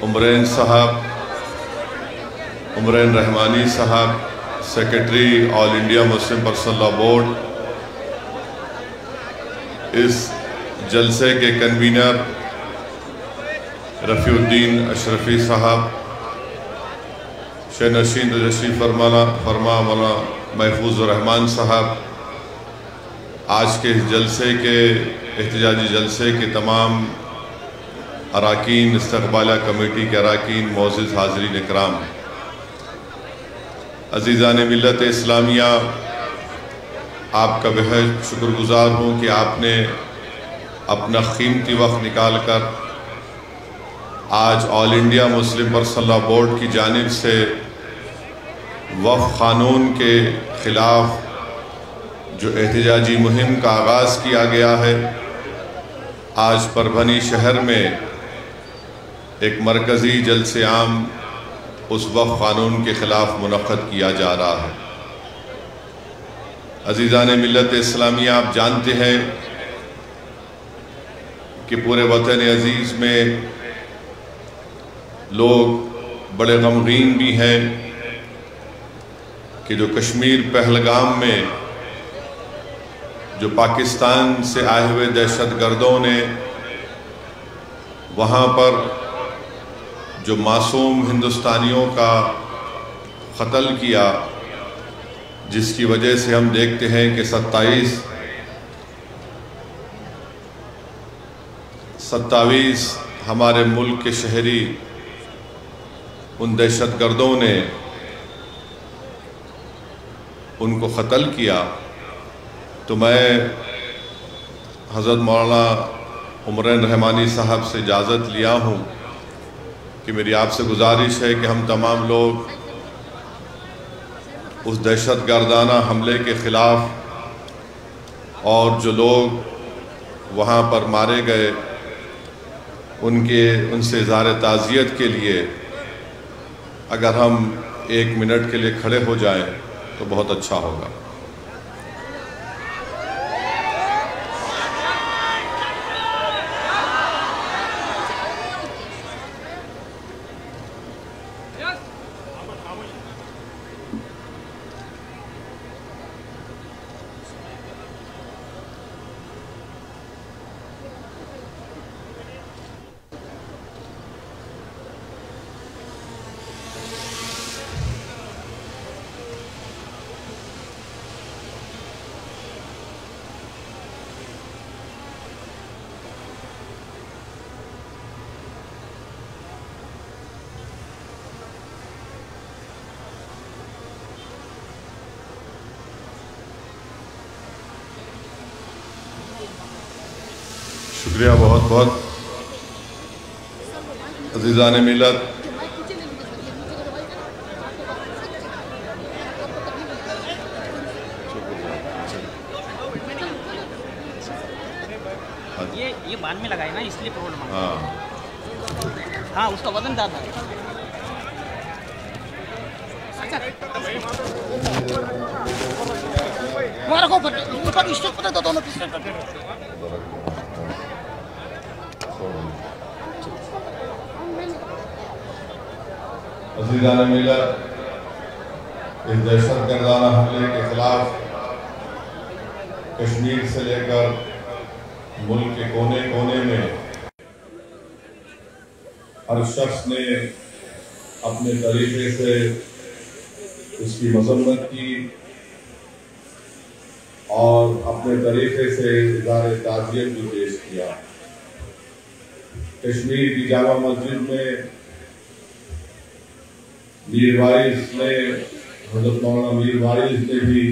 उमरैन साहब, उमरैन रहमानी साहब, secretary all India Muslim personal law board, इस जलसे के कन्वीनर रफ़ीउद्दीन अशरफी साहब, शहनशीन रजस्ट्री फरमा मौलाना महफूज़ुर रहमान साहब, आज के इस जलसे के एहतजाजी जलसे के तमाम अराकीन, इस्तक़बाला कमेटी के अराकीन, मोअज़्ज़िज़ हाज़रीन इकराम, अज़ीज़ान मिल्लत इस्लामिया, आपका बेहद शुक्रगुज़ार हूँ कि आपने अपना कीमती वक्त निकाल कर आज all India Muslim personal law board की जानिब से वक्फ़ क़ानून के ख़िलाफ़ जो एहतजाजी मुहिम का आगाज़ किया गया है, आज परभनी शहर में एक मरकज़ी जलसे आम उस वक्फ़ क़ानून के ख़िलाफ़ मुनक़्क़द किया जा रहा है। अज़ीज़ान मिल्लत इस्लामिया, आप जानते हैं कि पूरे वतन अज़ीज़ में लोग बड़े गमगीन भी हैं कि जो कश्मीर पहलगाम में जो पाकिस्तान से आए हुए दहशतगर्दों ने वहाँ पर जो मासूम हिंदुस्तानियों का क़त्ल किया, जिसकी वजह से हम देखते हैं कि 27 हमारे मुल्क के शहरी उन दहशतगर्दों ने उनको क़त्ल किया। तो मैं हज़रत मौलाना उमरैन रहमानी साहब से इजाज़त लिया हूँ कि मेरी आपसे गुजारिश है कि हम तमाम लोग उस दहशतगर्दाना हमले के ख़िलाफ़ और जो लोग वहाँ पर मारे गए उनसे इज़हार ताज़ियत के लिए अगर हम 1 मिनट के लिए खड़े हो जाएं तो बहुत अच्छा होगा। शुक्रिया बहुत बहुत अज़ीज़ान मिल्लत। ये बांध में लगाए ना, इसलिए प्रॉब्लम है। हाँ, उसका वजन ज़्यादा है। हमारा को ऊपर स्टेज पर तो दोनों पिस्टल करते हैं। अज़ीज़ान मिल्लत, इस दहशतगर्दाना हमले के ख़िलाफ़ कश्मीर से लेकर मुल्क के कोने कोने में हर शख्स ने अपने तरीके से उसकी मज़म्मत की और अपने तरीके से इज़हार ताज़ियत भी पेश किया। कश्मीर की जामा मस्जिद में मीर वाइस ने, हज़रत मौलाना मीर वाइस ने भी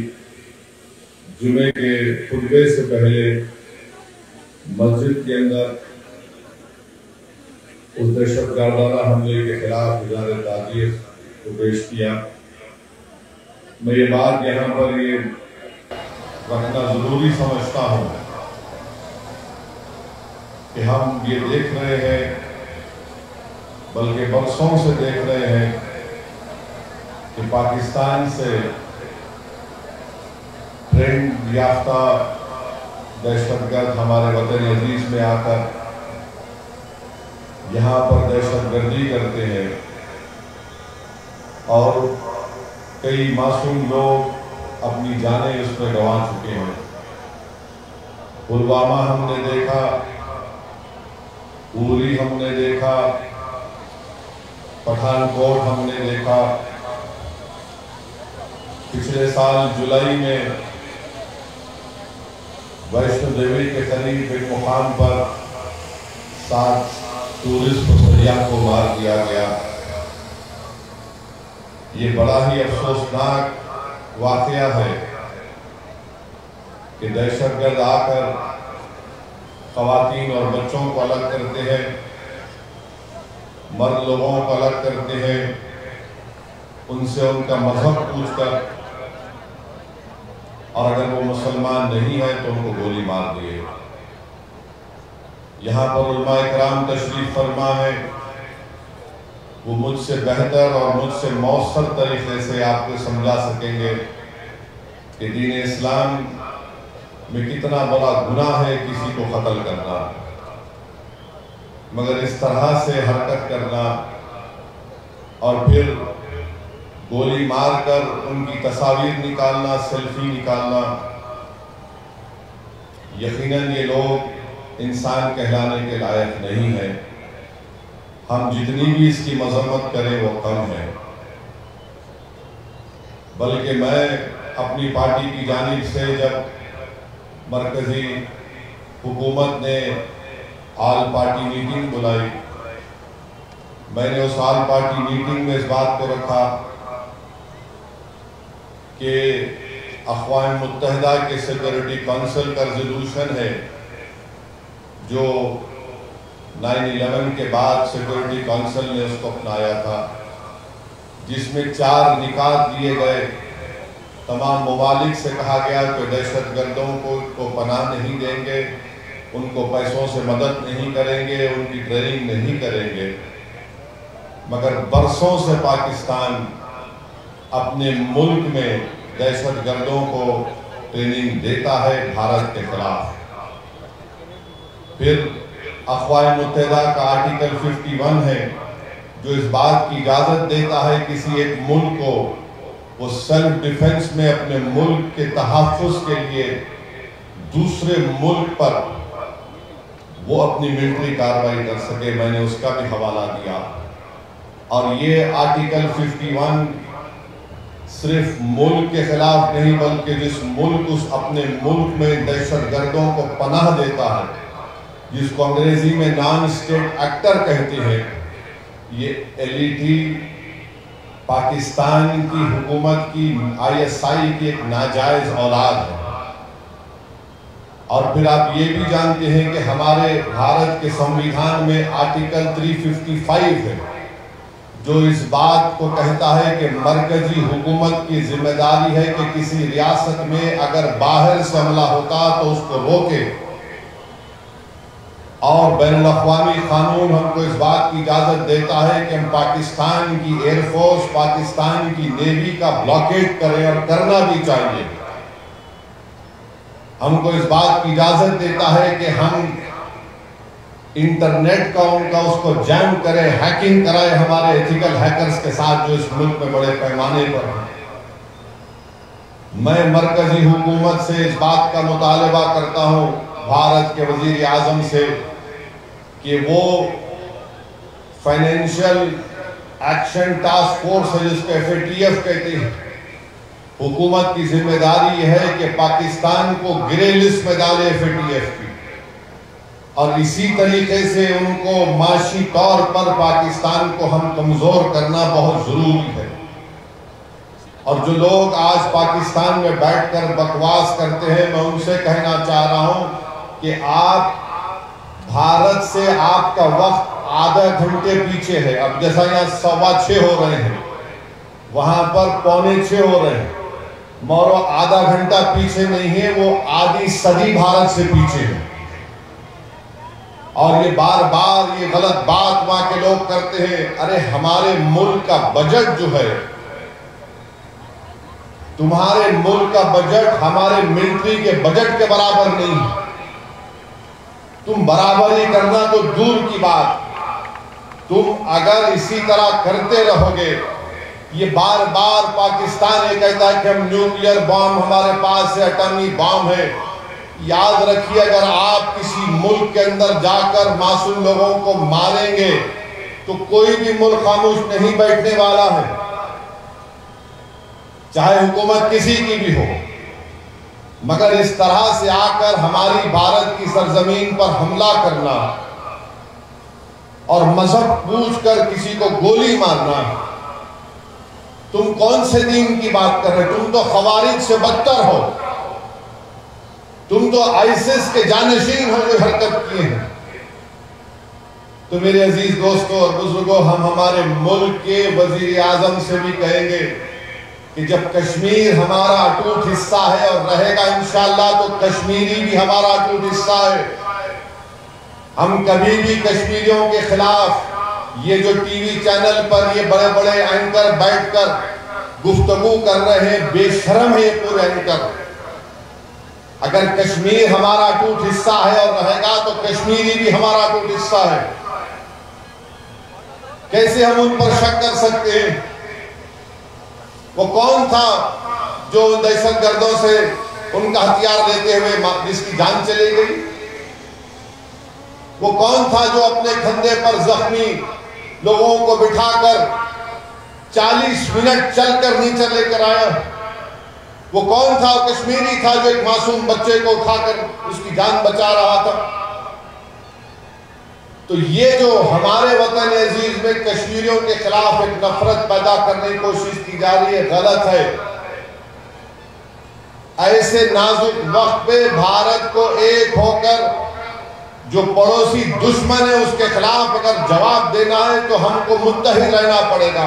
जुमे के खुतबे से पहले मस्जिद के अंदर उस दहशतगर्दाना हमले के खिलाफ इज़हार ताज़ियत को पेश किया। मैं ये बात यहाँ पर ये रखना जरूरी समझता हूँ कि हम ये देख रहे हैं, बल्कि बरसों से देख रहे हैं कि पाकिस्तान से ट्रेंड याफ्ता दहशतगर्द हमारे वतन अजीज में आकर यहाँ पर दहशतगर्दी करते हैं और कई मासूम लोग अपनी जानें उसमें गंवा चुके हैं। पुलवामा हमने देखा, उरी हमने देखा, पठानकोट हमने देखा। पिछले साल जुलाई में वैष्णो देवी के करीब एक मुकाम पर 7 टूरिस्ट सैयाह को मार दिया गया। ये बड़ा ही अफसोसनाक वाकया है कि दहशतगर्द आकर खवातीन और बच्चों को अलग करते हैं, मर्द लोगों को अलग करते हैं, उनसे उनका मजहब पूछकर, और अगर वो मुसलमान नहीं है तो उनको गोली मार दिए। यहाँ पर उलमा इकराम तशरीफ फरमा है, वो मुझसे बेहतर और मुझसे मौसर तरीके से आपको समझा सकेंगे कि दीन इस्लाम में कितना बड़ा गुनाह है किसी को कत्ल करना, मगर इस तरह से हरकत करना और फिर गोली मारकर उनकी तस्वीर निकालना, सेल्फी निकालना, यकीनन ये लोग इंसान कहलाने के लायक नहीं है। हम जितनी भी इसकी मजम्मत करें वो कम है। बल्कि मैं अपनी पार्टी की जानिब से जब मरकजी हुकूमत ने ऑल पार्टी मीटिंग बुलाई, मैंने उस ऑल पार्टी मीटिंग में इस बात को रखा कि अक़वाम मुत्तहिदा के सिक्योरिटी काउंसिल का रेजोल्यूशन है जो 9/11 के बाद सिक्योरिटी काउंसिल ने उसको अपनाया था, जिसमें 4 निकात दिए गए। तमाम ममालिक से कहा गया कि दहशतगर्दों को पनाह नहीं देंगे, उनको पैसों से मदद नहीं करेंगे, उनकी ट्रेनिंग नहीं करेंगे। मगर बरसों से पाकिस्तान अपने मुल्क में दहशतगर्दों को ट्रेनिंग देता है भारत के खिलाफ। फिर अक़वाम मुत्तहिदा का आर्टिकल 51 है जो इस बात की इजाज़त देता है किसी एक मुल्क को वो सेल्फ डिफेंस में अपने मुल्क के तहफ़्फ़ुज़ के लिए दूसरे मुल्क पर वो अपनी मिलिट्री कार्रवाई कर सके। मैंने उसका भी हवाला दिया। और ये आर्टिकल 51 सिर्फ मुल्क के खिलाफ नहीं बल्कि जिस मुल्क उस अपने मुल्क में दहशतगर्दों को पनाह देता है, जिसको अंग्रेजी में नॉन स्टेट एक्टर कहते हैं, ये एलईटी पाकिस्तान की हुकूमत की ISI की एक नाजायज औलाद है। और फिर आप ये भी जानते हैं कि हमारे भारत के संविधान में आर्टिकल 355 है जो इस बात को कहता है कि मरकजी हुकूमत की जिम्मेदारी है कि किसी रियासत में अगर बाहर से हमला होता तो उसको रोके, और बैनुल-अक़वामी कानून हमको इस बात की इजाज़त देता है कि हम पाकिस्तान की एयरफोर्स, पाकिस्तान की नेवी का ब्लॉकेट करें, और करना भी चाहिए। हमको इस बात की इजाज़त देता है कि हम इंटरनेट का उनका उसको जैम करें, हैकिंग कराए हमारे एथिकल हैकर्स के साथ जो इस मुल्क में बड़े पैमाने पर हैं। मैं मरकजी हुकूमत से इस बात का मुतालबा करता हूँ, भारत के वज़ीर आज़म से, कि वो फाइनेंशियल एक्शन टास्क फोर्स है जिसको FATF कहते हैं, हुकूमत की जिम्मेदारी यह है कि पाकिस्तान को ग्रे लिस्ट में डाले FATF की, और इसी तरीके से उनको माशी तौर पर पाकिस्तान को हम कमज़ोर करना बहुत ज़रूरी है। और जो लोग आज पाकिस्तान में बैठकर बकवास करते हैं, मैं उनसे कहना चाह रहा हूं कि आप भारत से आपका वक्त आधा घंटे पीछे है। अब जैसा यहाँ 6:15 हो रहे हैं, वहां पर 6:45 हो रहे हैं, मौरो आधा घंटा पीछे नहीं है, वो आधी सदी भारत से पीछे है। और ये बार बार ये गलत बात वहां के लोग करते हैं, अरे हमारे मुल्क का बजट जो है, तुम्हारे मुल्क का बजट हमारे मिलिट्री के बजट के बराबर नहीं है। तुम बराबरी करना तो दूर की बात, तुम अगर इसी तरह करते रहोगे, ये बार बार पाकिस्तान ये कहता है कि हम न्यूक्लियर बॉम्ब हमारे पास है, एटॉमिक बॉम्ब है। याद रखिए, अगर आप किसी मुल्क के अंदर जाकर मासूम लोगों को मारेंगे तो कोई भी मुल्क खामोश नहीं बैठने वाला है, चाहे हुकूमत किसी की भी हो। मगर इस तरह से आकर हमारी भारत की सरजमीन पर हमला करना और मजहब पूछकर किसी को गोली मारना, तुम कौन से दीन की बात कर रहे हो? तुम तो खवारिज से बदतर हो, तुम तो आईसिस के जानशीन हो जो हरकत किए हैं। तो मेरे अजीज दोस्तों और बुजुर्गों, हम हमारे मुल्क के वजीर आजम से भी कहेंगे कि जब कश्मीर हमारा अटूट हिस्सा है और रहेगा इंशाअल्लाह, तो कश्मीरी भी हमारा अटूट हिस्सा है। हम कभी भी कश्मीरियों के खिलाफ ये जो टीवी चैनल पर ये बड़े बड़े एंकर बैठकर गुफ्तगू कर रहे हैं, बेशरम है ये पूरे एंकर। अगर कश्मीर हमारा अटूट हिस्सा है और रहेगा, तो कश्मीरी भी हमारा अटूट हिस्सा है। कैसे हम उन पर शक कर सकते हैं? वो कौन था जो दहशतगर्दों से उनका हथियार लेते हुए जिसकी जान चली गई? वो कौन था जो अपने कंधे पर जख्मी लोगों को बिठाकर 40 मिनट चलकर नीचे लेकर आया? वो कौन था? कश्मीरी था जो एक मासूम बच्चे को उठाकर उसकी जान बचा रहा था। तो ये जो हमारे वतन अजीज में कश्मीरियों के खिलाफ एक नफरत पैदा करने की कोशिश की जा रही है, गलत है। ऐसे नाजुक वक्त पे भारत को एक होकर जो पड़ोसी दुश्मन है उसके खिलाफ अगर जवाब देना है तो हमको मुत्तहिद रहना पड़ेगा।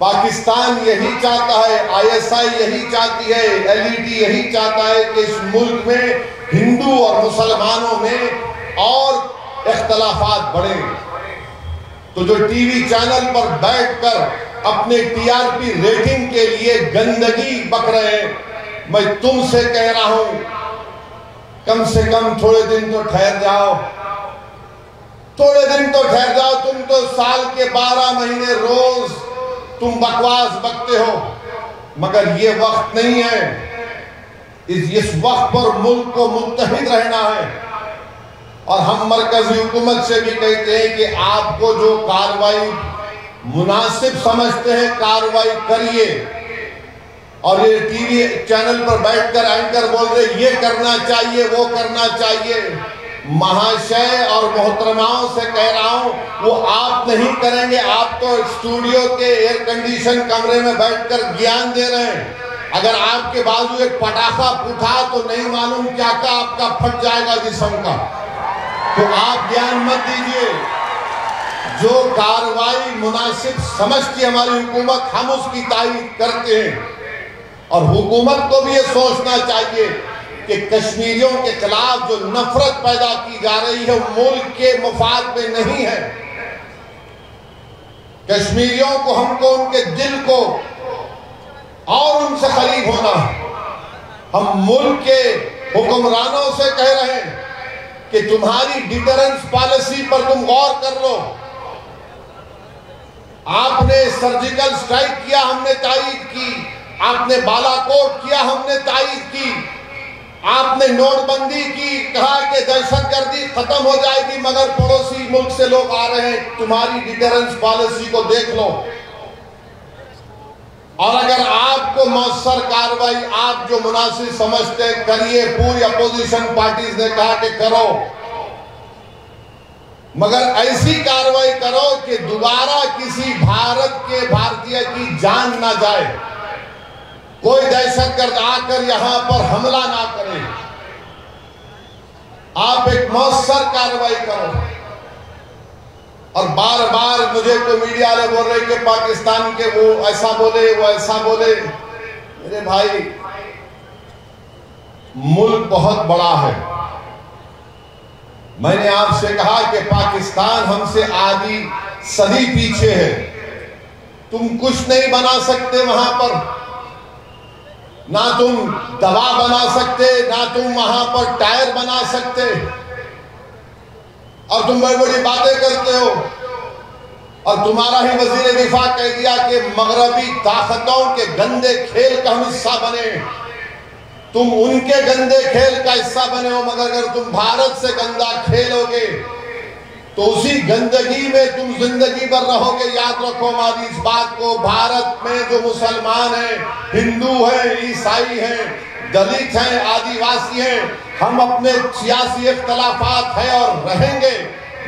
पाकिस्तान यही चाहता है, ISI यही चाहती है, LED यही चाहता है कि इस मुल्क में हिंदू और मुसलमानों में और इख्तलाफात बढ़े। तो जो टीवी चैनल पर बैठकर अपने TRP रेटिंग के लिए गंदगी बक रहे हैं, मैं तुमसे कह रहा हूं, कम से कम थोड़े दिन तो ठहर जाओ, थोड़े दिन तो ठहर जाओ। तुम तो साल के 12 महीने रोज तुम बकवास बकते हो, मगर ये वक्त नहीं है। इस वक्त पर मुल्क को मुत्तहिद रहना है। और हम मरकजी हुकूमत से भी कहते हैं कि आपको जो कार्रवाई मुनासिब समझते हैं कार्रवाई करिए। और ये टीवी चैनल पर बैठकर एंकर बोल रहे ये करना चाहिए, वो करना चाहिए, महाशय और मोहतरमाओं से कह रहा हूं, वो आप नहीं करेंगे। आप तो स्टूडियो के एयर कंडीशन कमरे में बैठकर ज्ञान दे रहे हैं। अगर आपके बाजू एक पटाखा उठा तो नहीं मालूम क्या का आपका फट जाएगा जिस्म का। तो आप ज्ञान मत दीजिए। जो कार्रवाई मुनासिब समझती हमारी हुकूमत, हम उसकी तारीफ करते हैं। और हुकूमत को भी ये सोचना चाहिए कि कश्मीरियों के खिलाफ जो नफरत पैदा की जा रही है मुल्क के मुफाद में नहीं है। कश्मीरियों को, हमको उनके दिल को और उनसे करीब होना। हम मुल्क के हुक्मरानों से कह रहे हैं कि तुम्हारी डिटरेंस पॉलिसी पर तुम गौर कर लो। आपने सर्जिकल स्ट्राइक किया, हमने तायीद की। आपने बालाकोट किया, हमने तायीद की। आपने नोटबंदी की, कहा कि दहशतगर्दी खत्म हो जाएगी, मगर पड़ोसी मुल्क से लोग आ रहे हैं। तुम्हारी डिटरेंस पॉलिसी को देख लो। और अगर आपको मौसर कार्रवाई आप जो मुनासिब समझते करिए। पूरी अपोजिशन पार्टीज ने कहा कि करो, मगर ऐसी कार्रवाई करो कि दोबारा किसी भारतीय की जान ना जाए। कोई दहशतगर्द आकर यहां पर हमला ना करे। आप एक मौसर कार्रवाई करो। और बार बार मुझे तो मीडिया वाले बोल रहे कि पाकिस्तान के वो ऐसा बोले, वो ऐसा बोले। मेरे भाई, मुल्क बहुत बड़ा है। मैंने आपसे कहा कि पाकिस्तान हमसे आधी सदी पीछे है। तुम कुछ नहीं बना सकते वहां पर, ना तुम दवा बना सकते, ना तुम वहां पर टायर बना सकते। और तुम बड़ी बड़ी बातें करते हो और तुम्हारा ही वजीर दिफा कह दिया कि मगरबी ताकतों के गंदे खेल का हम हिस्सा बने। तुम उनके गंदे खेल का हिस्सा बने हो, मगर अगर तुम भारत से गंदा खेलोगे तो उसी गंदगी में तुम जिंदगी भर रहोगे। याद रखो हमारी इस बात को, भारत में जो मुसलमान हैं, हिंदू हैं, ईसाई हैं, दलित हैं, आदिवासी हैं, हम अपने सियासी इख्तलाफात है और रहेंगे,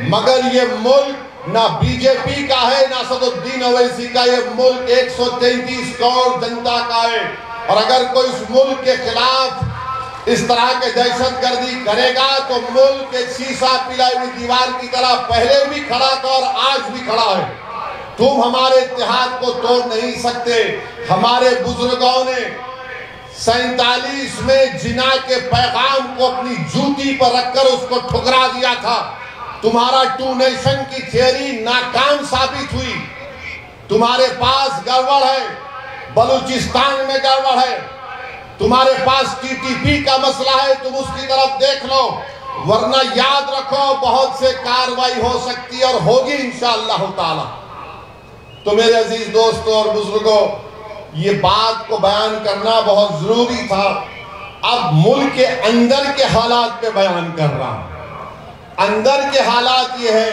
मगर ये मुल्क ना बीजेपी का है ना असदुद्दीन ओवैसी का। ये मुल्क 133 करोड़ जनता का है, और अगर कोई इस मुल्क के खिलाफ इस तरह के दहशतगर्दी करेगा तो मुल्क एक शीशा पिलाई हुई दीवार की तरह पहले भी खड़ा था और आज भी खड़ा है। तुम हमारे इत्तेहाद को तोड़ नहीं सकते। हमारे बुजुर्गों ने 47 में जिना के पैगाम को अपनी जूती पर रखकर उसको ठुकरा दिया था। तुम्हारा टू नेशन की थियरी नाकाम साबित हुई। तुम्हारे पास गड़बड़ है, बलूचिस्तान में गड़बड़ है, तुम्हारे पास टीटीपी का मसला है, तुम उसकी तरफ देख लो, वरना याद रखो बहुत से कार्रवाई हो सकती है और होगी इंशाअल्लाह ताला। तो मेरे अजीज दोस्तों और बुजुर्गों, ये बात को बयान करना बहुत जरूरी था। अब मुल्क के अंदर के हालात पे बयान कर रहा हूं। अंदर के हालात ये है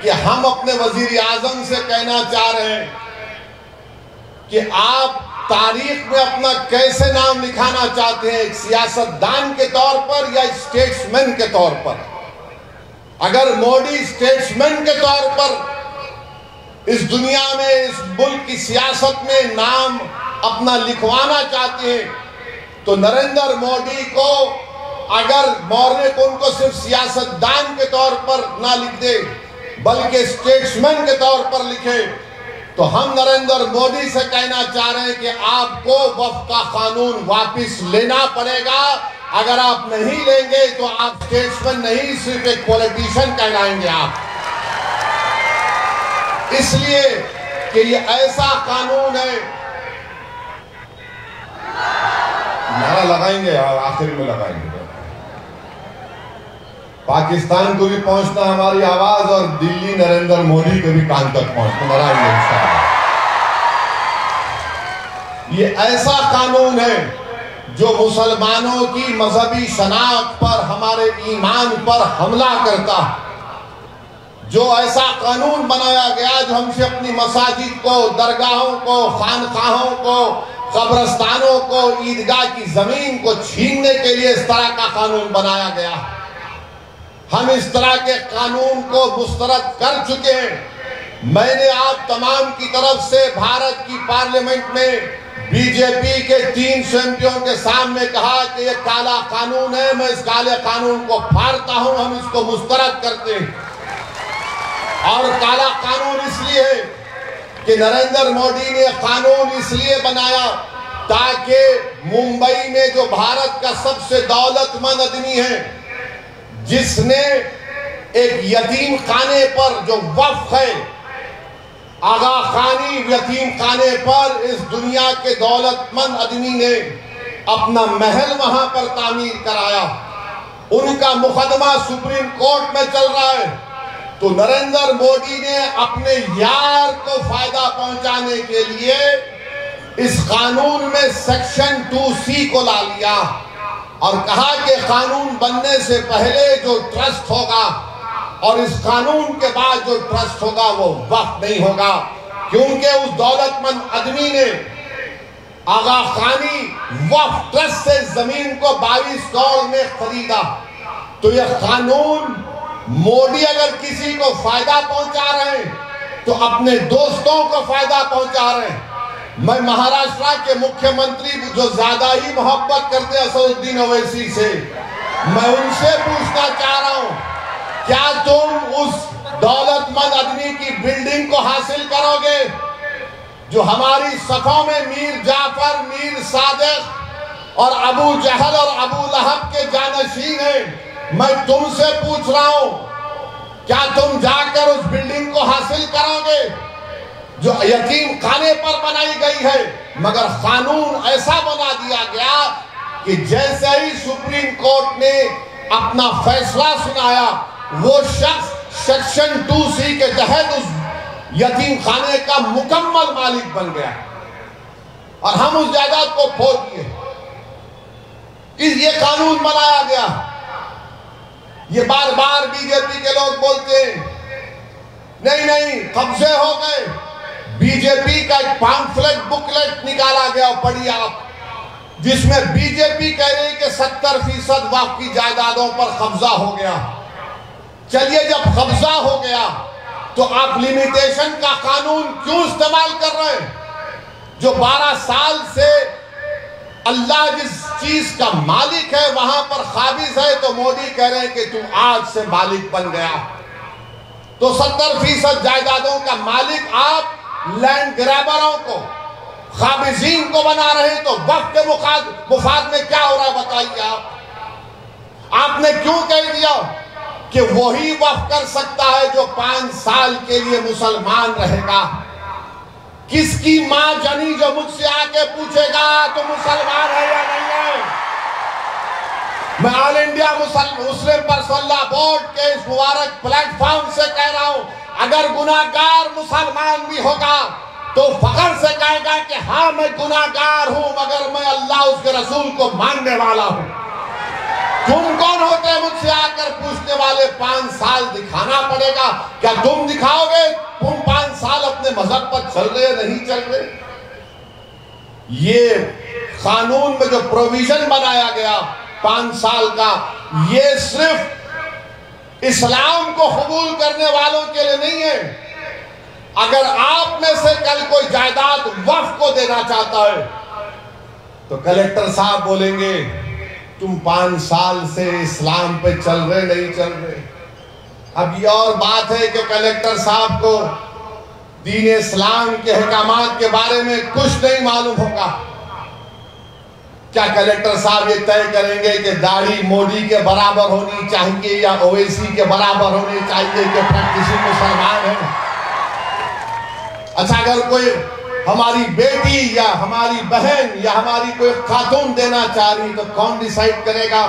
कि हम अपने वजीर आजम से कहना चाह रहे हैं कि आप तारीख में अपना कैसे नाम लिखाना चाहते हैं, एक सियासतदान के तौर पर या स्टेट्समैन के तौर पर। अगर मोदी स्टेट्समैन के तौर पर इस दुनिया में, इस मुल्क की सियासत में नाम अपना लिखवाना चाहते हैं, तो नरेंद्र मोदी को अगर मौर्य को उनको सिर्फ सियासतदान के तौर पर ना लिख दे बल्कि स्टेट्समैन के तौर पर लिखे, तो हम नरेंद्र मोदी से कहना चाह रहे हैं कि आपको वक्फ का कानून वापस लेना पड़ेगा। अगर आप नहीं लेंगे तो आप स्टेट्समैन नहीं, सिर्फ एक पॉलिटिशियन कहलाएंगे आप। इसलिए कि ये ऐसा कानून है, नारा लगाएंगे और आखिर में लगाएंगे। पाकिस्तान को भी पहुंचना हमारी आवाज और दिल्ली नरेंद्र मोदी के भी कान तक पहुंचना इंशाअल्लाह। ये ऐसा कानून है जो मुसलमानों की मजहबी शनाख्त पर, हमारे ईमान पर हमला करता है। जो ऐसा कानून बनाया गया जो हमसे अपनी मसाजिद को, दरगाहों को, खानकाहों को, कब्रस्तानों को, ईदगाह की जमीन को छीनने के लिए इस तरह का कानून बनाया गया। हम इस तरह के कानून को मुस्तरद कर चुके हैं। मैंने आप तमाम की तरफ से भारत की पार्लियामेंट में बीजेपी के 300 एमपियों के सामने कहा कि ये काला कानून है, मैं इस काले कानून को फाड़ता हूं, हम इसको मुस्तरद करते हैं। और काला कानून इसलिए है कि नरेंद्र मोदी ने कानून इसलिए बनाया ताकि मुंबई में जो भारत का सबसे दौलतमंद आदमी है, जिसने एक यतीम खाने पर, जो वक्फ है, आगा खानी यतीम खाने पर इस दुनिया के दौलतमंद आदमी ने अपना महल वहां पर तामीर कराया। उनका मुकदमा सुप्रीम कोर्ट में चल रहा है। तो नरेंद्र मोदी ने अपने यार को फायदा पहुंचाने के लिए इस कानून में सेक्शन 2C को ला लिया और कहा कि कानून बनने से पहले जो ट्रस्ट होगा और इस कानून के बाद जो ट्रस्ट होगा वो वक्फ नहीं होगा, क्योंकि उस दौलतमंद आदमी ने आगा खानी वक्फ ट्रस्ट से जमीन को 22 करोड़ में खरीदा। तो यह कानून मोदी अगर किसी को फायदा पहुंचा रहे हैं तो अपने दोस्तों को फायदा पहुंचा रहे हैं। मैं महाराष्ट्र के मुख्यमंत्री जो ज्यादा ही मोहब्बत करते हैं असदुद्दीन ओवैसी से, मैं उनसे पूछना चाह रहा हूं, क्या तुम उस दौलतमंद आदमी की बिल्डिंग को हासिल करोगे जो हमारी सफों में मीर जाफर, मीर सादिक और अबू जहल और अबू लहब के जानशीन हैं? मैं तुमसे पूछ रहा हूं, क्या तुम जाकर उस बिल्डिंग को हासिल करोगे जो यतीम खाने पर बनाई गई है? मगर कानून ऐसा बना दिया गया कि जैसे ही सुप्रीम कोर्ट ने अपना फैसला सुनाया, वो शख्स सेक्शन 2C के तहत उस यतीम खाने का मुकम्मल मालिक बन गया और हम उस जायदाद को खो दिए। ये कानून बनाया गया। ये बार बार बीजेपी के लोग बोलते हैं नहीं नहीं कब्जे हो गए। बीजेपी का एक पैम्फलेट बुकलेट निकाला गया, पढ़िए आप, जिसमें बीजेपी कह रही है कि 70% वक्फ की जायदादों पर कब्जा हो गया। चलिए जब कब्जा हो गया तो आप लिमिटेशन का कानून क्यों इस्तेमाल कर रहे हैं? जो 12 साल से अल्लाह जिस चीज का मालिक है वहां पर काबिज है, तो मोदी कह रहे हैं कि तू आज से मालिक बन गया। तो 70% जायदादों का मालिक आप लैंड ग्रैबरों को, काबिजीन को बना रहे हैं। तो वक्त के मुफाद में क्या हो रहा है बताइए आप। आपने क्यों कह दिया कि वही वक्फ कर सकता है जो 5 साल के लिए मुसलमान रहेगा? किसकी मां जनी जो मुझसे आके पूछेगा तो मुसलमान है या नहीं है? मैं all India Muslim personal board के इस मुबारक प्लेटफॉर्म से कह रहा हूं, अगर गुनाहगार मुसलमान भी होगा तो फख्र से कहेगा कि हाँ मैं गुनाहगार हूं, मगर मैं अल्लाह उसके रसूल को मानने वाला हूं। तुम कौन होते हैं मुझसे आकर पूछने वाले? 5 साल दिखाना पड़ेगा। क्या तुम दिखाओगे तुम 5 साल अपने मजहब पर चल रहे नहीं चल रहे? ये कानून में जो प्रोविजन बनाया गया 5 साल का, ये सिर्फ इस्लाम को कबूल करने वालों के लिए नहीं है। अगर आप में से कल कोई जायदाद वक्फ को देना चाहता है तो कलेक्टर साहब बोलेंगे तुम 5 साल से इस्लाम पे चल रहे नहीं चल रहे। अब ये और बात है कि कलेक्टर साहब को दीन इस्लाम के अहकामात के बारे में कुछ नहीं मालूम होगा। क्या कलेक्टर साहब ये तय करेंगे कि दाढ़ी मोदी के बराबर होनी चाहिए या ओवैसी के बराबर होनी चाहिए कि प्रैक्टिसिंग मुसलमान है? अच्छा, अगर कोई हमारी बेटी या हमारी बहन या हमारी कोई खातून देना चाह रही तो कौन डिसाइड करेगा?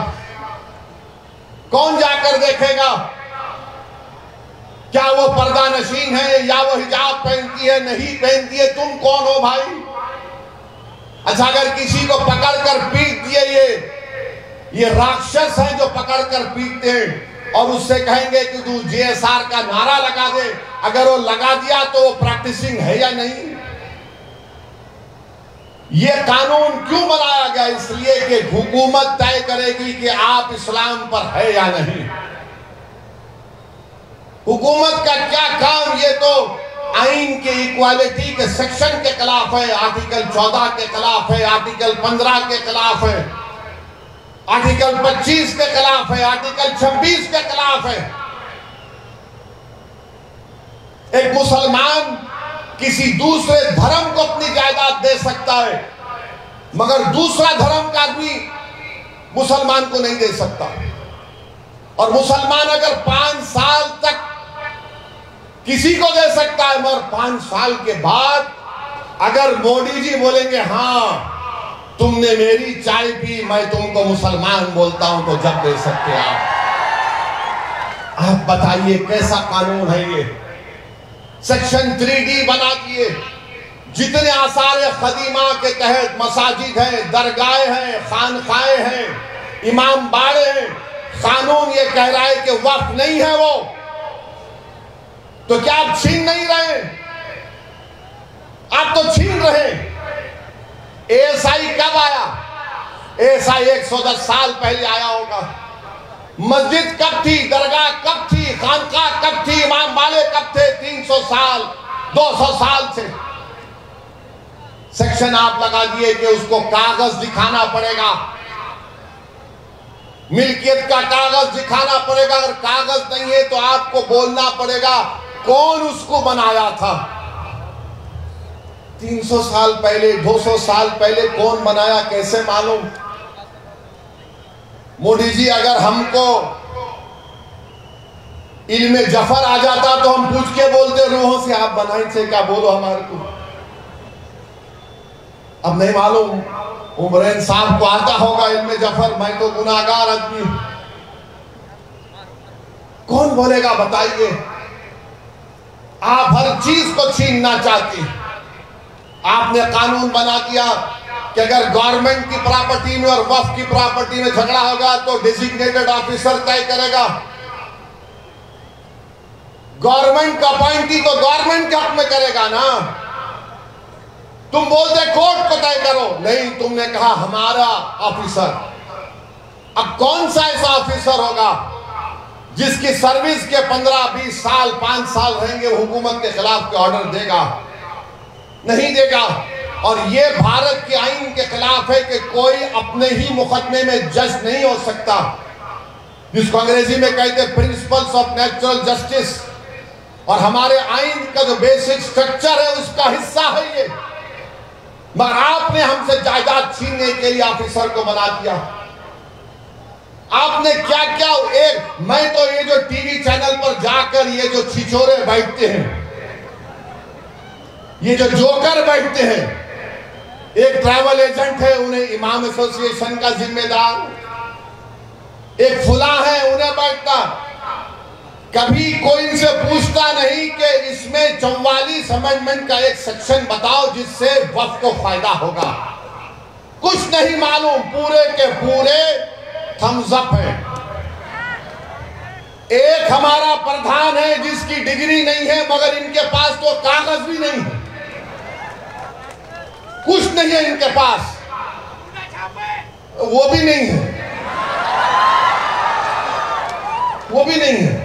कौन जाकर देखेगा क्या वो पर्दा नशीन है या वो हिजाब पहनती है नहीं पहनती है? तुम कौन हो भाई? अच्छा, अगर किसी को पकड़कर पीट दिए, ये राक्षस हैं जो पकड़कर पीटते हैं और उससे कहेंगे कि तू JSR का नारा लगा दे, अगर वो लगा दिया तो वो प्रैक्टिसिंग है या नहीं? ये कानून क्यों बनाया गया? इसलिए कि हुकूमत तय करेगी कि आप इस्लाम पर है या नहीं। हुकूमत का क्या काम? ये तो आइन के इक्वालिटी के सेक्शन के खिलाफ है, आर्टिकल 14 के खिलाफ है, आर्टिकल 15 के खिलाफ है, आर्टिकल 25 के खिलाफ है, आर्टिकल 26 के खिलाफ है। एक मुसलमान किसी दूसरे धर्म को अपनी जायदाद दे सकता है, मगर दूसरा धर्म का आदमी मुसलमान को नहीं दे सकता। और मुसलमान अगर 5 साल तक किसी को दे सकता है, मगर 5 साल के बाद अगर मोदी जी बोलेंगे हाँ तुमने मेरी चाय पी, मैं तुमको मुसलमान बोलता हूं, तो जब दे सकते आप बताइए कैसा कानून है ये? सेक्शन 3D बना दिए। जितने आसार खदीमा के तहत मसाजिद हैं, दरगाहें हैं, खानखाएं हैं, इमाम बाड़े हैं, कानून ये कह रहा है कि वक्फ नहीं है वो, तो क्या आप छीन नहीं रहे? आप तो छीन रहे। ASI कब आया? ASI 110 साल पहले आया होगा। मस्जिद कब थी? दरगाह कब थी? खानका कब थी? इमाम बाड़े कब थे? 300 साल 200 साल से। सेक्शन आप लगा दिए कि उसको कागज दिखाना पड़ेगा, मिल्कियत का कागज दिखाना पड़ेगा। अगर कागज नहीं है तो आपको बोलना पड़ेगा कौन उसको बनाया था। 300 साल पहले 200 साल पहले कौन बनाया कैसे मालूम? मोदी जी, अगर हमको इल्मे जफर आ जाता तो हम पूछ के बोलते रूहों से आप बनाए थे क्या? बोलो हमारे को। अब नहीं मालूम, उमरैन साहब को आता होगा इल्मे जफर, मैं तो गुनाहगार आदमी हूं। कौन बोलेगा बताइए? आप हर चीज को छीनना चाहते हैं। आपने कानून बना दिया कि अगर गवर्नमेंट की प्रॉपर्टी में और वक्फ की प्रॉपर्टी में झगड़ा होगा तो डेजिग्नेटेड ऑफिसर तय करेगा। गवर्नमेंट का अपॉइंटी तो गवर्नमेंट के हक में करेगा ना। तुम बोलते कोर्ट को तय करो, नहीं, तुमने कहा हमारा ऑफिसर। अब कौन सा ऐसा ऑफिसर होगा जिसकी सर्विस के 15-20 साल 5 साल रहेंगे, हुकूमत के खिलाफ के ऑर्डर देगा? नहीं देगा। और ये भारत के आईन के खिलाफ है कि कोई अपने ही मुकदमे में जज नहीं हो सकता, जिसको अंग्रेजी में कहते हैं प्रिंसिपल्स ऑफ नेचुरल जस्टिस। और हमारे आईन का जो बेसिक स्ट्रक्चर है उसका हिस्सा है ये। मगर आपने हमसे जायदाद छीनने के लिए ऑफिसर को बना दिया। आपने क्या क्या, मैं तो ये जो टीवी चैनल पर जाकर ये जो छिछोरे बैठते हैं, ये जो जोकर बैठते हैं, एक ट्रैवल एजेंट है, उन्हें इमाम एसोसिएशन का जिम्मेदार, एक फुला है, उन्हें बैठता, कभी कोई इनसे पूछता नहीं कि इसमें 44 अमेंडमेंट का एक सेक्शन बताओ जिससे वक्फ को फायदा होगा। कुछ नहीं मालूम, पूरे के पूरे थम्स अप है। एक हमारा प्रधान है जिसकी डिग्री नहीं है, मगर इनके पास तो कागज भी नहीं है, कुछ नहीं है इनके पास, वो भी नहीं है, वो भी नहीं है।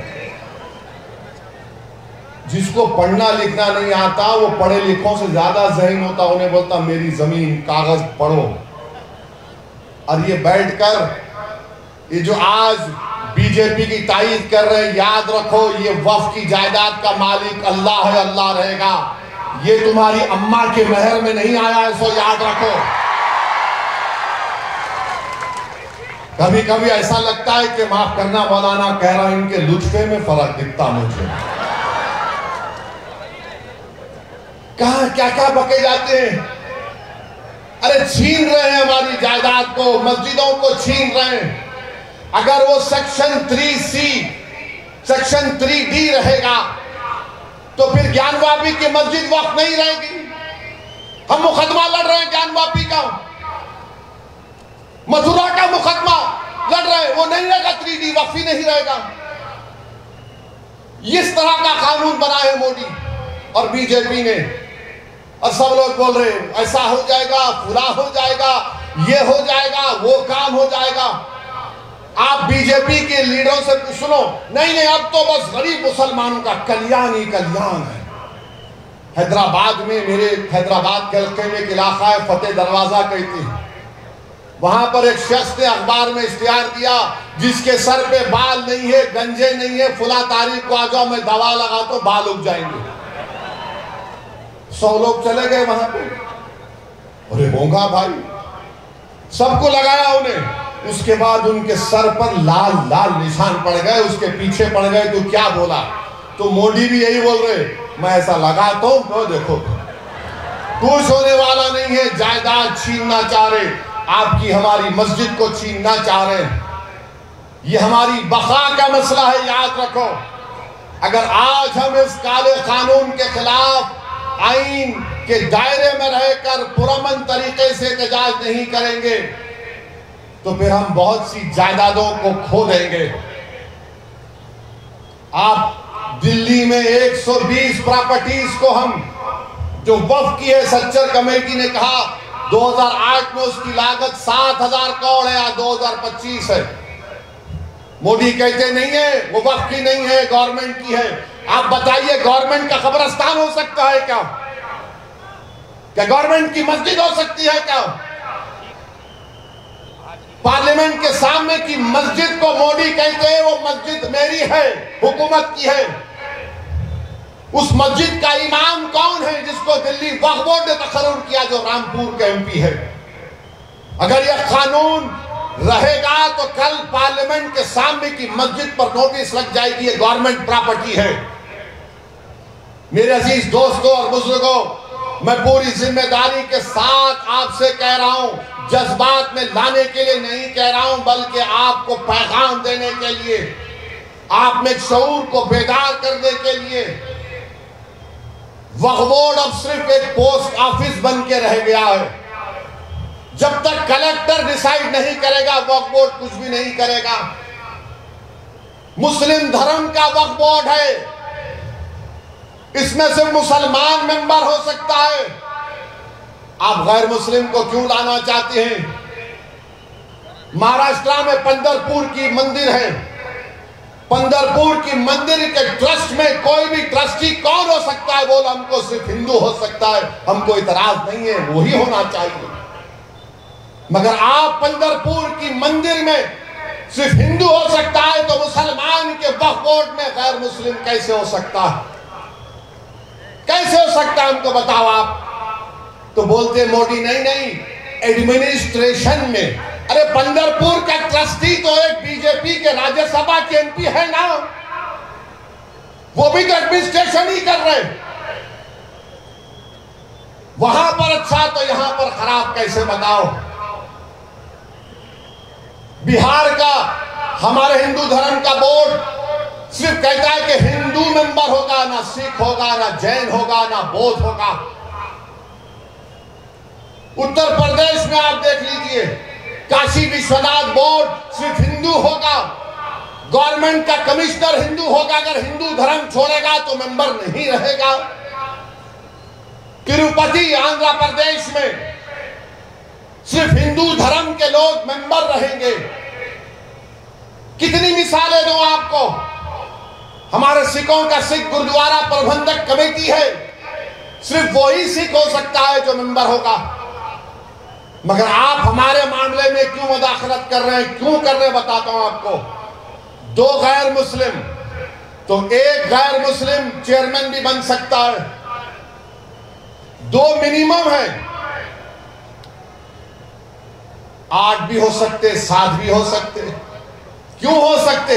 जिसको पढ़ना लिखना नहीं आता वो पढ़े लिखों से ज्यादा ज़हीन होता, उन्हें बोलता मेरी जमीन कागज पढ़ो। और ये बैठकर ये जो आज बीजेपी की तारीफ कर रहे हैं, याद रखो ये वक्फ की जायदाद का मालिक अल्लाह है, अल्लाह रहेगा। ये तुम्हारी अम्मा के महर में नहीं आया है, सो याद रखो। कभी कभी ऐसा लगता है कि माफ करना मौलाना कह रहा है, इनके लुत्फे में फर्क दिखता मुझे। कहां क्या क्या बके जाते हैं। अरे छीन रहे हैं हमारी जायदाद को, मस्जिदों को छीन रहे हैं। अगर वो सेक्शन 3C सेक्शन 3D रहेगा तो फिर ज्ञानवापी की मस्जिद वक्फ नहीं रहेगी। हम मुकदमा लड़ रहे हैं ज्ञानवापी का, मथुरा का मुकदमा लड़ रहे हैं, वो नहीं रहेगा, 3D वक्फ ही नहीं रहेगा। इस तरह का कानून बना है मोदी और बीजेपी ने। और सब लोग बोल रहे हैं ऐसा हो जाएगा, फुला हो जाएगा, ये हो जाएगा, वो काम हो जाएगा। आप बीजेपी के लीडरों से सुनो, नहीं नहीं अब तो बस गरीब मुसलमानों का कल्याण ही कल्याण है। हैदराबाद में, मेरे हैदराबाद के हल्के में एक इलाका है फतेह दरवाजा कहते हैं, वहां पर एक शख्स ने अखबार में इश्तिहार दिया जिसके सर पे बाल नहीं है, गंजे नहीं है, फुला तारीख को आ जाओ मैं दवा लगा तो बाल उग जाएंगे। 100 लोग चले गए वहां पे। अरे होगा भाई, सबको लगाया उन्हें। उसके बाद उनके सर पर लाल लाल निशान पड़ गए, उसके पीछे पड़ गए। तो क्या बोला? तो मोदी भी यही बोल रहे, मैं ऐसा लगाता हूं तो देखो कुछ होने वाला नहीं है। जायदाद छीनना चाह रहे, आपकी हमारी मस्जिद को छीनना चाह रहे हैं। ये हमारी बका का मसला है, याद रखो। अगर आज हम इस काले कानून के खिलाफ आईन के दायरे में रहकर पुरअमन तरीके से एहतजाज नहीं करेंगे तो फिर हम बहुत सी जायदादों को खो देंगे। आप दिल्ली में 120 प्रॉपर्टीज को हम जो वक्फ की है, सच्चर कमेटी ने कहा 2008 में उसकी लागत 7,000 करोड़ है, आज 2025 है। मोदी कहते नहीं है वो वक्फ की नहीं है, गवर्नमेंट की है। आप बताइए गवर्नमेंट का कब्रिस्तान हो सकता है क्या? क्या गवर्नमेंट की मस्जिद हो सकती है क्या? पार्लियामेंट के सामने की मस्जिद को मोदी कहते हैं वो मस्जिद मेरी है, हुकूमत की है। उस मस्जिद का इमाम कौन है जिसको दिल्ली वक्फ बोर्ड ने तकर्रुर किया, जो रामपुर के MP है। अगर यह कानून रहेगा तो कल पार्लियामेंट के सामने की मस्जिद पर नोटिस लग जाएगी, ये गवर्नमेंट प्रॉपर्टी है। मेरे अजीज दोस्तों और बुजुर्गों, मैं पूरी जिम्मेदारी के साथ आपसे कह रहा हूं, जज्बात में लाने के लिए नहीं कह रहा हूं, बल्कि आपको पैगाम देने के लिए, आप में शऊर को बेदार करने के लिए वक्फ बोर्ड अब सिर्फ एक पोस्ट ऑफिस बन के रह गया है। जब तक कलेक्टर डिसाइड नहीं करेगा वक्फ बोर्ड कुछ भी नहीं करेगा। मुस्लिम धर्म का वक्फ बोर्ड है, इसमें से मुसलमान मेंबर हो सकता है। आप गैर मुस्लिम को क्यों लाना चाहते हैं? महाराष्ट्र में पंढरपुर की मंदिर है, पंढरपुर की मंदिर के ट्रस्ट में कोई भी ट्रस्टी कौन हो सकता है? बोलो हमको सिर्फ हिंदू हो सकता है, हमको इतराज नहीं है, वही होना चाहिए। मगर आप पंढरपुर की मंदिर में सिर्फ हिंदू हो सकता है तो मुसलमान के वक्फ बोर्ड में गैर मुस्लिम कैसे हो सकता है? कैसे हो सकता है हमको बताओ आप। तो बोलते मोदी नहीं नहीं एडमिनिस्ट्रेशन में। अरे पंढरपुर का ट्रस्टी तो एक बीजेपी के राज्यसभा के एमपी है ना, वो भी तो एडमिनिस्ट्रेशन ही कर रहे। वहां पर अच्छा तो यहां पर खराब कैसे बताओ। बिहार का हमारे हिंदू धर्म का बोर्ड सिर्फ कहता है कि हिंदू मेंबर होगा, ना सिख होगा, ना जैन होगा, ना बौद्ध होगा। उत्तर प्रदेश में आप देख लीजिए, काशी विश्वनाथ बोर्ड सिर्फ हिंदू होगा, गवर्नमेंट का कमिश्नर हिंदू होगा। अगर हिंदू धर्म छोड़ेगा तो मेंबर नहीं रहेगा। तिरुपति आंध्र प्रदेश में सिर्फ हिंदू धर्म के लोग मेंबर रहेंगे। कितनी मिसालें दूं आपको। हमारे सिखों का सिख गुरुद्वारा प्रबंधक कमेटी है, सिर्फ वही सिख हो सकता है जो मेंबर होगा। मगर आप हमारे मामले में क्यों मुदाखलत कर रहे हैं? क्यों कर रहे हैं बताता हूं आपको। 2 गैर मुस्लिम तो एक गैर मुस्लिम चेयरमैन भी बन सकता है, 2 मिनिमम है, 8 भी हो सकते, 7 भी हो सकते। क्यों हो सकते?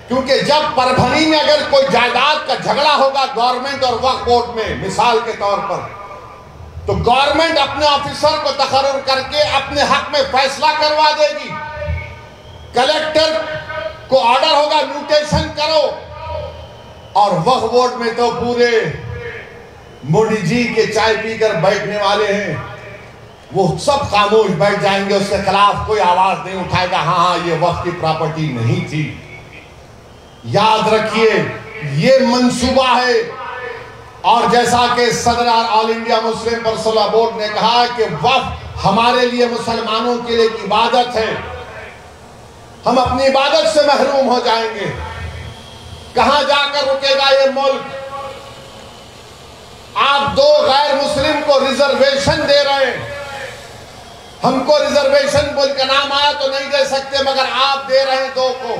क्योंकि जब परभनी में अगर कोई जायदाद का झगड़ा होगा गवर्नमेंट और वक्फ बोर्ड में, मिसाल के तौर पर, तो गवर्नमेंट अपने ऑफिसर को तकर्रुर करके अपने हक में फैसला करवा देगी। कलेक्टर को ऑर्डर होगा म्यूटेशन करो, और वक्फ बोर्ड में तो पूरे मोदी जी के चाय पीकर बैठने वाले हैं, वो सब खामोश बैठ जाएंगे, उसके खिलाफ कोई आवाज नहीं उठाएगा। हाँ ये वक्फ की प्रॉपर्टी नहीं थी। याद रखिए ये मंसूबा है। और जैसा कि सदर all India Muslim personal board ने कहा कि वक्फ हमारे लिए मुसलमानों के लिए एक इबादत है, हम अपनी इबादत से महरूम हो जाएंगे। कहां जाकर रुकेगा ये मुल्क? आप 2 गैर मुस्लिम को रिजर्वेशन दे रहे हैं। हमको रिजर्वेशन बोल का नाम आया तो नहीं दे सकते, मगर आप दे रहे हैं 2 को।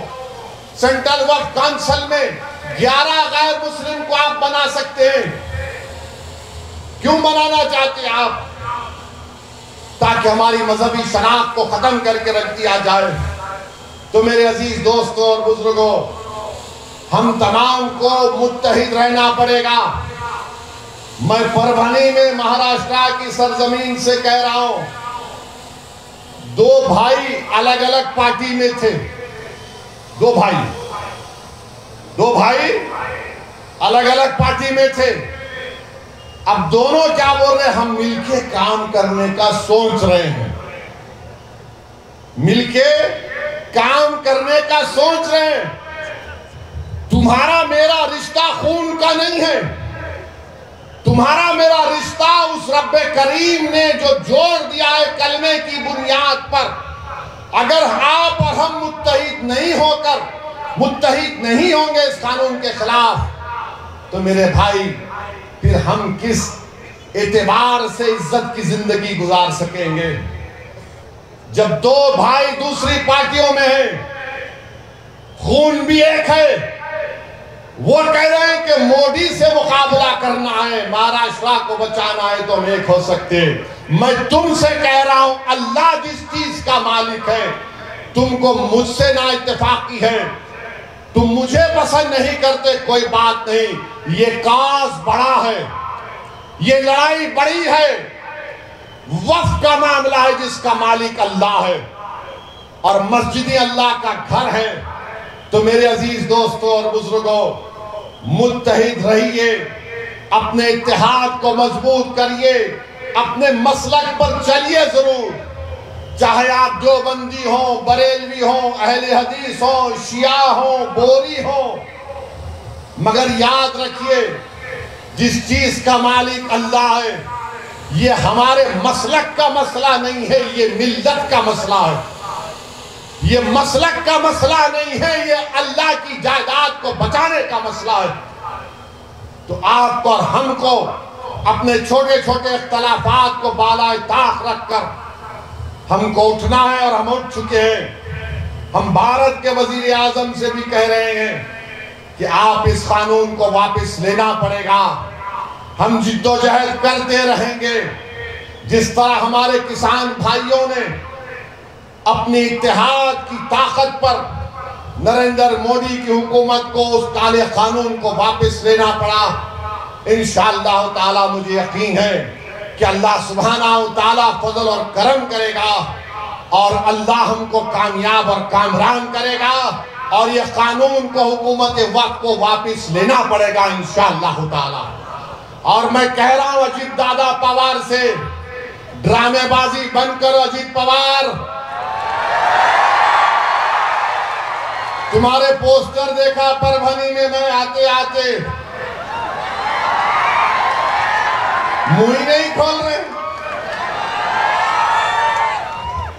सेंट्रल वक्फ काउंसिल में 11 गैर मुस्लिम को आप बना सकते हैं। क्यों बनाना चाहते हैं आप? ताकि हमारी मजहबी शनाख्त को खत्म करके रख दिया जाए। तो मेरे अजीज दोस्तों और बुजुर्गों, हम तमाम को मुत्तहिद रहना पड़ेगा। मैं परभनी में महाराष्ट्र की सरजमीन से कह रहा हूं, 2 भाई अलग अलग पार्टी में थे। 2 भाई अलग अलग पार्टी में थे। अब दोनों क्या बोल रहे हैं? हम मिलके काम करने का सोच रहे हैं, मिलके काम करने का सोच रहे हैं। तुम्हारा मेरा रिश्ता खून का नहीं है, तुम्हारा मेरा रिश्ता उस रब्बे करीम ने जो जोड़ दिया है कलमे की बुनियाद पर। अगर आप और हम मुत्तहिद नहीं होंगे इस कानून के खिलाफ, तो मेरे भाई फिर हम किस एतबार से इज्जत की जिंदगी गुजार सकेंगे? जब 2 भाई दूसरी पार्टियों में हैं, खून भी एक है, वो कह रहे हैं कि मोदी से मुकाबला करना है, महाराष्ट्र को बचाना है, तो हम एक हो सकते। मैं तुमसे कह रहा हूं, अल्लाह जिस चीज का मालिक है, तुमको मुझसे ना इत्तेफाकी है, तुम मुझे पसंद नहीं करते, कोई बात नहीं। ये काज बड़ा है, ये लड़ाई बड़ी है, वक्फ का मामला है जिसका मालिक अल्लाह है, और मस्जिद अल्लाह का घर है। तो मेरे अजीज दोस्तों और बुजुर्गों, मुत्तहिद रहिए, अपने इत्तेहाद को मजबूत करिए, अपने मसलक पर चलिए जरूर, चाहे आप देवबंदी हो, बरेलवी हो, अहले हदीस हो, शिया हो, बोरी हो, मगर याद रखिए जिस चीज का मालिक अल्लाह है, ये हमारे मसलक का मसला नहीं है, ये मिल्लत का मसला है। ये मसलक का मसला नहीं है, ये अल्लाह की जायदाद को बचाने का मसला है। तो आपको और हमको अपने छोटे छोटे इख्तलाफात को बालाए ताक रखकर हमको उठना है, और हम उठ चुके हैं। हम भारत के वजीर आजम से भी कह रहे हैं कि आप इस कानून को वापस लेना पड़ेगा। हम जिद्दोजहद करते रहेंगे। जिस तरह हमारे किसान भाइयों ने अपनी इत्तेहाद की ताकत पर नरेंद्र मोदी की हुकूमत को उस काले कानून को वापस लेना पड़ा, इंशाअल्लाह ताला मुझे यकीन है कि अल्लाह सुब्हानाहु ताला फजल और करम करेगा और अल्लाह हमको कामयाब और कामरान करेगा, और ये कानून को हुकूमत वक्त को वापस लेना पड़ेगा इंशाअल्लाह ताला। और मैं कह रहा हूं अजीत दादा पवार से, ड्रामेबाजी बंद करो अजीत पवार। तुम्हारे पोस्टर देखा परभनी में मैं आते आते, मुंह ही नहीं खोल रहे।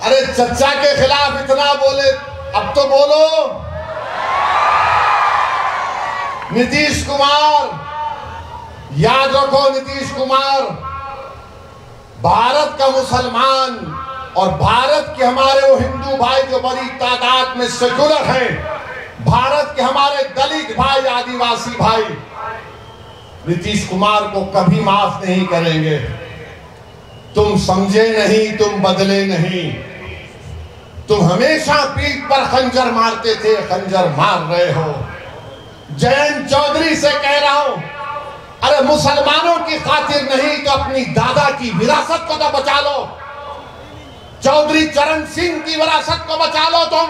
अरे चचा के खिलाफ इतना बोले, अब तो बोलो। नीतीश कुमार, याद रखो नीतीश कुमार भारत का मुसलमान और भारत के हमारे वो हिंदू भाई जो बड़ी तादाद में सेकुलर हैं, भारत के हमारे दलित भाई, आदिवासी भाई नीतीश कुमार को कभी माफ नहीं करेंगे। तुम समझे नहीं, तुम बदले नहीं। तुम हमेशा पीठ पर खंजर मारते थे, खंजर मार रहे हो। जयंत चौधरी से कह रहा हूं, अरे मुसलमानों की खातिर नहीं तो अपनी दादा की विरासत को तो बचा लो। चौधरी चरण सिंह की विरासत को बचा लो तुम।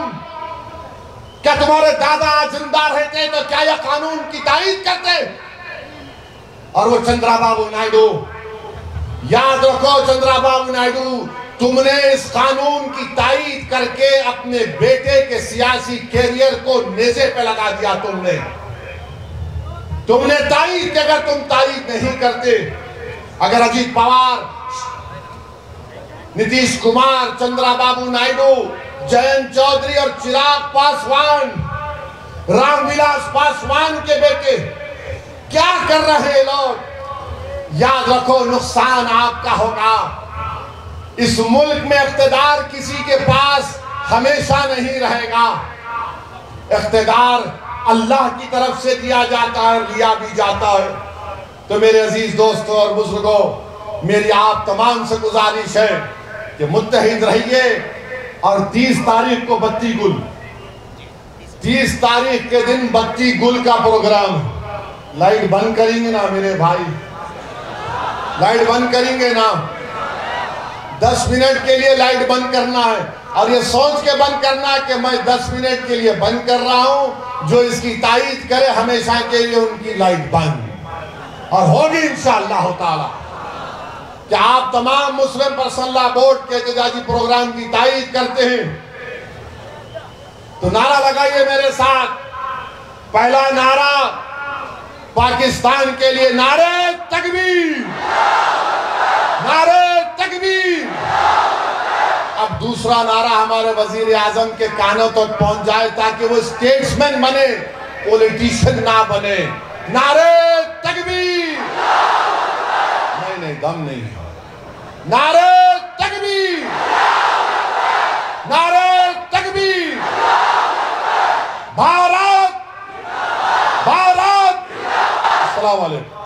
क्या तुम्हारे दादा जिंदा रहते तो क्या यह कानून की तारीफ करते? और वो चंद्राबाबू नायडू, याद रखो चंद्राबाबू नायडू, तुमने इस कानून की तारीफ करके अपने बेटे के सियासी कैरियर को नेज़े पे लगा दिया। तुमने तारीफ, अगर तुम तारीफ नहीं करते, अगर अजीत पवार, नीतीश कुमार, चंद्राबाबू नायडू, जयंत चौधरी और चिराग पासवान, रामविलास पासवान के बेटे क्या कर रहे हैं लोग, याद रखो नुकसान आपका होगा। इस मुल्क में इख्तिदार किसी के पास हमेशा नहीं रहेगा। इख्तिदार अल्लाह की तरफ से दिया जाता है, लिया भी जाता है। तो मेरे अजीज दोस्तों और बुजुर्गों, मेरी आप तमाम से गुजारिश है कि मुत्तहिद रहिए। और 30 तारीख को बत्ती गुल, 30 तारीख के दिन बत्ती गुल का प्रोग्राम। लाइट बंद करेंगे ना मेरे भाई, लाइट बंद करेंगे ना। 10 मिनट के लिए लाइट बंद करना है, और ये सोच के बंद करना कि मैं 10 मिनट के लिए बंद कर रहा हूं। जो इसकी तारीफ करे हमेशा के लिए उनकी लाइट बंद, और होगी इंशाअल्लाह ताला। कि आप तमाम मुस्लिम पर्सनल बोर्ड के एहतजाजी प्रोग्राम की तारीफ करते हैं, तो नारा लगाइए मेरे साथ। पहला नारा पाकिस्तान के लिए, नारे तकबीर, नारे तकबीर। अब दूसरा नारा हमारे वजीर आजम के कानों तक पहुंच जाए, ताकि वो स्टेट्समैन बने, पॉलिटिशियन ना बने। नारे तकबीर, नहीं दम नहीं है। नारे तकबीर, नारे तकबीर। भारत, भारत। अस्सलाम वालेकुम।